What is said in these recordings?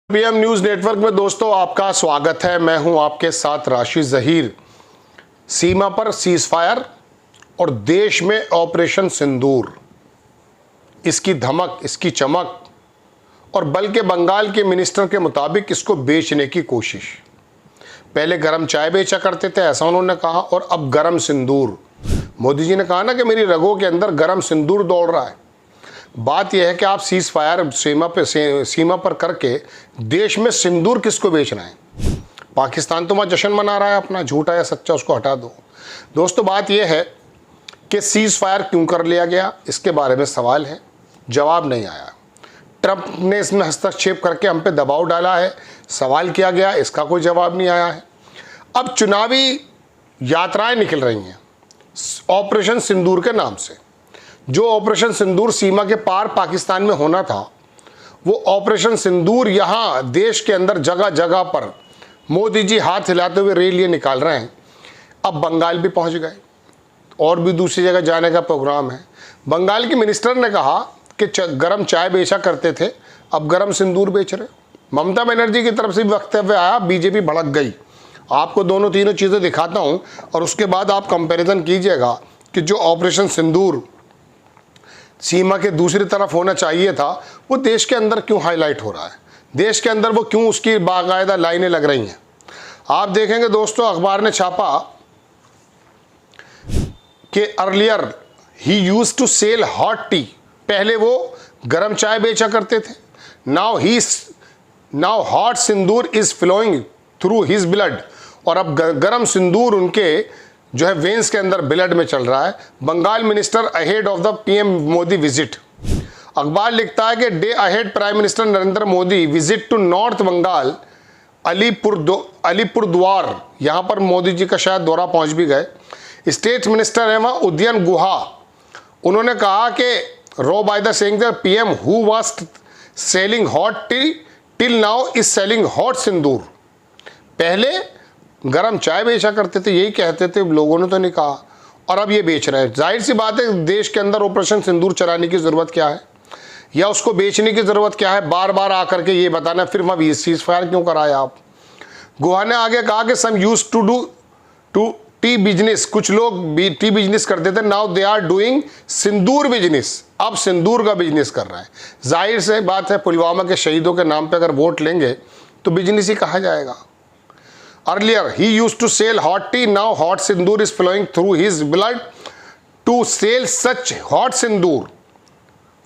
PM news network में दोस्तों आपका स्वागत है। मैं हूं आपके साथ राशिद जहीर। सीमा पर सीजफायर और देश में ऑपरेशन सिंदूर, इसकी धमक, इसकी चमक और बल्कि बंगाल के मिनिस्टर के मुताबिक इसको बेचने की कोशिश। पहले गरम चाय बेचा करते थे ऐसा उन्होंने कहा, और अब गरम सिंदूर। मोदी जी ने कहा ना कि मेरी रगों के अंदर गरम सिंदूर दौड़ रहा है। बात यह है कि आप सीज फायर सीमा पर करके देश में सिंदूर किसको बेच रहे हैं? पाकिस्तान तो वहाँ जश्न मना रहा है अपना, झूठा या सच्चा उसको हटा दो। दोस्तों बात यह है कि सीज फायर क्यों कर लिया गया, इसके बारे में सवाल है, जवाब नहीं आया। ट्रंप ने इसमें हस्तक्षेप करके हम पे दबाव डाला है, सवाल किया गया, इसका कोई जवाब नहीं आया है। अब चुनावी यात्राएं निकल रही हैं ऑपरेशन सिंदूर के नाम से। जो ऑपरेशन सिंदूर सीमा के पार पाकिस्तान में होना था, वो ऑपरेशन सिंदूर यहाँ देश के अंदर जगह जगह पर मोदी जी हाथ हिलाते हुए रैलियां निकाल रहे हैं। अब बंगाल भी पहुँच गए और भी दूसरी जगह जाने का प्रोग्राम है। बंगाल के मिनिस्टर ने कहा कि गरम चाय बेचा करते थे, अब गरम सिंदूर बेच रहे। ममता बनर्जी की तरफ से भी वक्तव्य आया, बीजेपी भड़क गई। आपको दोनों तीनों चीज़ें दिखाता हूँ और उसके बाद आप कंपैरिजन कीजिएगा कि जो ऑपरेशन सिंदूर सीमा के दूसरी तरफ होना चाहिए था, वो देश के अंदर क्यों हाईलाइट हो रहा है, देश के अंदर वो क्यों उसकी बाकायदा लाइनें लग रही हैं। आप देखेंगे दोस्तों, अखबार ने छापा कि earlier he used to sell hot tea, पहले वो गरम चाय बेचा करते थे। Now hot sindoor is flowing through his blood, और अब गरम सिंदूर उनके जो है वेंस के अंदर ब्लड में चल रहा है। Bengal minister ahead of the PM Modi visit. अखबार लिखता है कि day ahead prime minister Narendra Modi visit to north Bengal Alipurduar, यहां पर मोदी जी का शायद दौरा पहुंच भी गए। स्टेट मिनिस्टर है वहां उदयन गुहा, उन्होंने कहा कि रो by the saying the PM who was selling hot tea till now is selling hot sindoor. पहले गरम चाय बेचा करते थे, यही कहते थे, लोगों ने तो नहीं कहा, और अब ये बेच रहे हैं। जाहिर सी बात है, देश के अंदर ऑपरेशन सिंदूर चलाने की ज़रूरत क्या है या उसको बेचने की ज़रूरत क्या है? बार बार आकर के ये बताना, फिर वहाँ सीज फायर क्यों कराया आप? गुहा ने आगे कहा कि some use to do to tea business, कुछ लोग भी टी बिजनेस करते थे, now they are doing sindoor business, अब सिंदूर का बिजनेस कर रहे हैं। जाहिर से बात है, पुलवामा के शहीदों के नाम पे अगर वोट लेंगे तो बिजनेस ही कहा जाएगा। Earlier, he used to sell hot tea. Now hot sindoor is flowing through his blood. To sell such hot sindoor,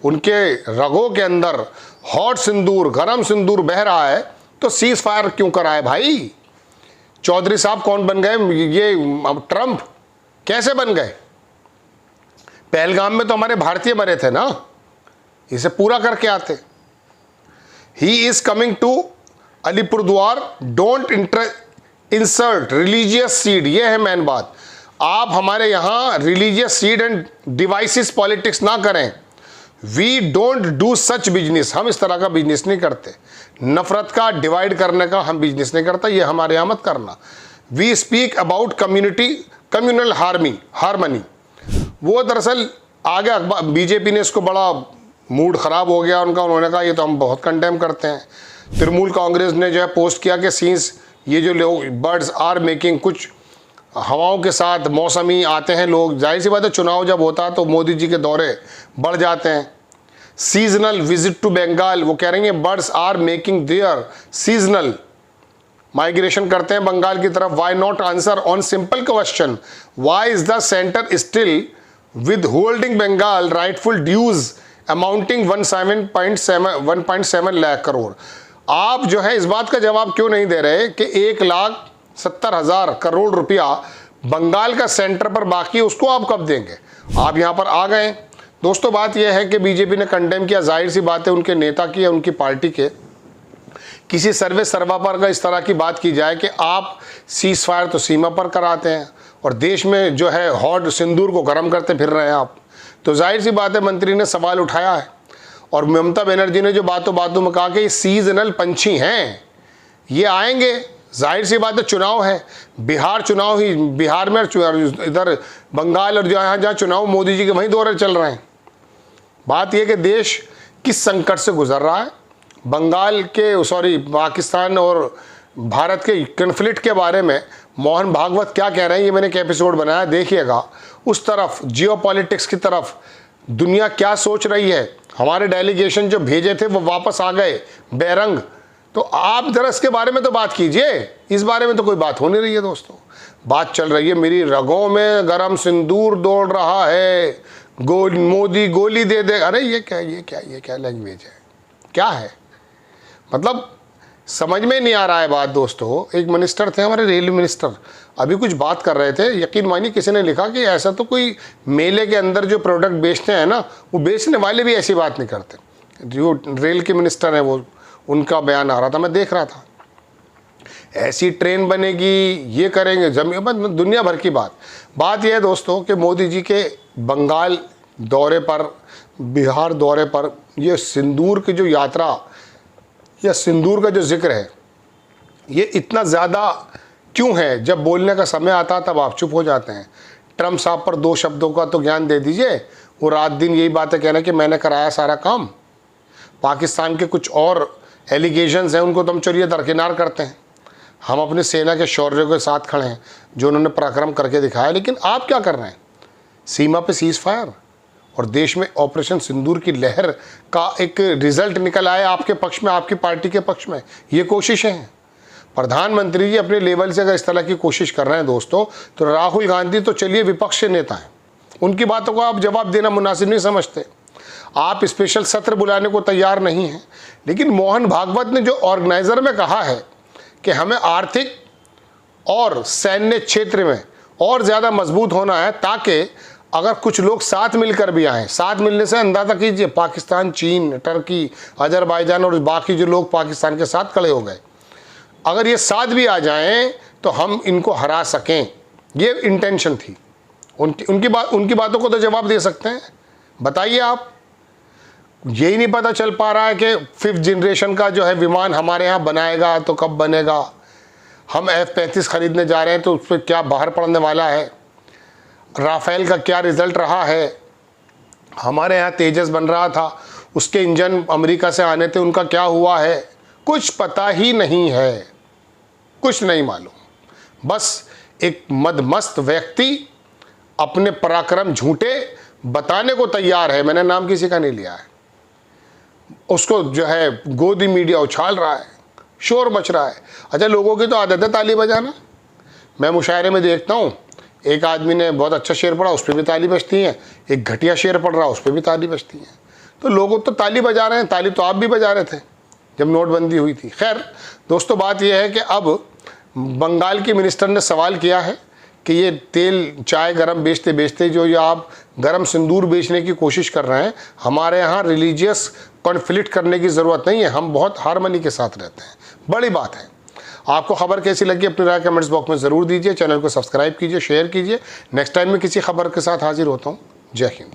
उनके रगों के अंदर हॉट सिंदूर, गरम सिंदूर बह रहा है, तो सीज फायर क्यों कराए भाई? चौधरी साहब कौन बन गए? ये ट्रंप कैसे बन गए? पहलगाम में तो हमारे भारतीय मरे थे ना, इसे पूरा करके आते। He is coming to Alipurduar, don't insert religious seed, ये है मेन बात। आप हमारे यहाँ religious seed and devices politics ना करें। We don't do such business, हम इस तरह का बिजनेस नहीं करते। नफरत का, डिवाइड करने का हम बिजनेस नहीं करते, ये हमारे यहाँ मत करना। We speak about communal harmony. वो दरअसल आगे बीजेपी ने इसको बड़ा मूड ख़राब हो गया उनका, उन्होंने कहा ये तो हम बहुत कंडेम करते हैं। तृणमूल कांग्रेस ने जो है पोस्ट किया कि सीन्स ये जो लोग बर्ड्स आर मेकिंग, कुछ हवाओं के साथ मौसमी आते हैं लोग, जाहिर सी बात है चुनाव जब होता है तो मोदी जी के दौरे बढ़ जाते हैं। सीजनल विजिट टू बंगाल, वो कह रही हैं birds are making their seasonal migration करते हैं बंगाल की तरफ। Why not answer on simple question, why is the centre still with holding Bengal rightful dues amounting 1.7 lakh crore. आप जो है इस बात का जवाब क्यों नहीं दे रहे कि 1,70,000 करोड़ रुपया बंगाल का सेंटर पर बाकी, उसको आप कब देंगे? आप यहाँ पर आ गए। दोस्तों बात यह है कि बीजेपी ने कंडेम किया, जाहिर सी बात है उनके नेता की या उनकी पार्टी के किसी सर्वा पर का इस तरह की बात की जाए कि आप सीज फायर तो सीमा पर कराते हैं और देश में जो है हॉट सिंदूर को गर्म करते फिर रहे हैं आप, तो जाहिर सी बात है मंत्री ने सवाल उठाया है। और ममता बनर्जी ने जो बातों में कहा कि ये सीजनल पंछी हैं, ये आएंगे, जाहिर सी बात है चुनाव है, बिहार चुनाव ही, बिहार में इधर बंगाल और जहाँ चुनाव मोदी जी के वहीं दौरे चल रहे हैं। बात यह कि देश किस संकट से गुजर रहा है, बंगाल के पाकिस्तान और भारत के कन्फ्लिक्ट के बारे में मोहन भागवत क्या कह रहे हैं, ये मैंने एक एपिसोड बनाया, देखिएगा। उस तरफ जियोपॉलिटिक्स की तरफ दुनिया क्या सोच रही है। हमारे डेलीगेशन जो भेजे थे वो वापस आ गए बेरंग। तो आप जरा इसके बारे में तो बात कीजिए। इस बारे में तो कोई बात हो नहीं रही है दोस्तों। बात चल रही है मेरी रगों में गरम सिंदूर दौड़ रहा है, मोदी गोली दे दे। अरे ये क्या लैंग्वेज है, क्या है? मतलब समझ में नहीं आ रहा है बात दोस्तों। एक मिनिस्टर थे हमारे, रेलवे मिनिस्टर, अभी कुछ बात कर रहे थे। यकीन मानिए किसी ने लिखा कि ऐसा तो कोई मेले के अंदर जो प्रोडक्ट बेचते हैं ना, वो बेचने वाले भी ऐसी बात नहीं करते। जो रेल के मिनिस्टर हैं वो, उनका बयान आ रहा था, मैं देख रहा था। ऐसी ट्रेन बनेगी, ये करेंगे, जमीन, दुनिया भर की बात यह है दोस्तों कि मोदी जी के बंगाल दौरे पर, बिहार दौरे पर, ये सिंदूर की जो यात्रा या सिंदूर का जो जिक्र है, ये इतना ज़्यादा क्यों है? जब बोलने का समय आता तब आप चुप हो जाते हैं। ट्रम्प साहब पर 2 शब्दों का तो ज्ञान दे दीजिए। वो रात दिन यही बातें कह रहे हैं कि मैंने कराया सारा काम। पाकिस्तान के कुछ और एलिगेशंस हैं, उनको तो हम चलिए दरकिनार करते हैं। हम अपनी सेना के शौर्य के साथ खड़े हैं जो उन्होंने पराक्रम करके दिखाया। लेकिन आप क्या कर रहे हैं? सीमा पे सीज़ फायर और देश में ऑपरेशन सिंदूर की लहर का एक रिजल्ट निकल आया आपके पक्ष में, आपकी पार्टी के पक्ष में। ये कोशिशें हैं। प्रधानमंत्री जी अपने लेवल से अगर इस तरह की कोशिश कर रहे हैं दोस्तों, तो राहुल गांधी तो चलिए विपक्ष के नेता हैं, उनकी बातों को आप जवाब देना मुनासिब नहीं समझते। आप स्पेशल सत्र बुलाने को तैयार नहीं हैं। लेकिन मोहन भागवत ने जो ऑर्गेनाइज़र में कहा है कि हमें आर्थिक और सैन्य क्षेत्र में और ज़्यादा मजबूत होना है, ताकि अगर कुछ लोग साथ मिलकर भी आएँ, साथ मिलने से अंदाज़ा कीजिए पाकिस्तान, चीन, टर्की, अजरबैजान और बाकी जो लोग पाकिस्तान के साथ खड़े हो गए, अगर ये साथ भी आ जाएं तो हम इनको हरा सकें। ये इंटेंशन थी उनकी बातों को तो जवाब दे सकते हैं। बताइए आप, यही नहीं पता चल पा रहा है कि 5th जनरेशन का जो है विमान हमारे यहाँ बनाएगा तो कब बनेगा। हम F-35 खरीदने जा रहे हैं तो उस पर क्या बाहर पड़ने वाला है। राफेल का क्या रिज़ल्ट रहा है। हमारे यहाँ तेजस बन रहा था, उसके इंजन अमेरिका से आने थे, उनका क्या हुआ है, कुछ पता ही नहीं है, कुछ नहीं मालूम। बस एक मदमस्त व्यक्ति अपने पराक्रम झूठे बताने को तैयार है। मैंने नाम किसी का नहीं लिया है। उसको जो है गोदी मीडिया उछाल रहा है, शोर मच रहा है। अच्छा, लोगों की तो आदत है ताली बजाना। मैं मुशायरे में देखता हूँ, एक आदमी ने बहुत अच्छा शेर पढ़ा, उस पर भी ताली बजती है। एक घटिया शेर पढ़ रहा, उस पर भी ताली बजती है। तो लोग तो ताली बजा रहे हैं। ताली तो आप भी बजा रहे थे जब नोटबंदी हुई थी। खैर दोस्तों, बात यह है कि अब बंगाल के मिनिस्टर ने सवाल किया है कि ये तेल चाय गरम बेचते बेचते जो ये आप गरम सिंदूर बेचने की कोशिश कर रहे हैं, हमारे यहाँ रिलीजियस कॉन्फ्लिक्ट करने की ज़रूरत नहीं है, हम बहुत हार्मनी के साथ रहते हैं। बड़ी बात है। आपको खबर कैसी लगी अपनी राय कमेंट्स बॉक्स में ज़रूर दीजिए। चैनल को सब्सक्राइब कीजिए, शेयर कीजिए। नेक्स्ट टाइम मैं किसी खबर के साथ हाजिर होता हूँ। जय हिंद।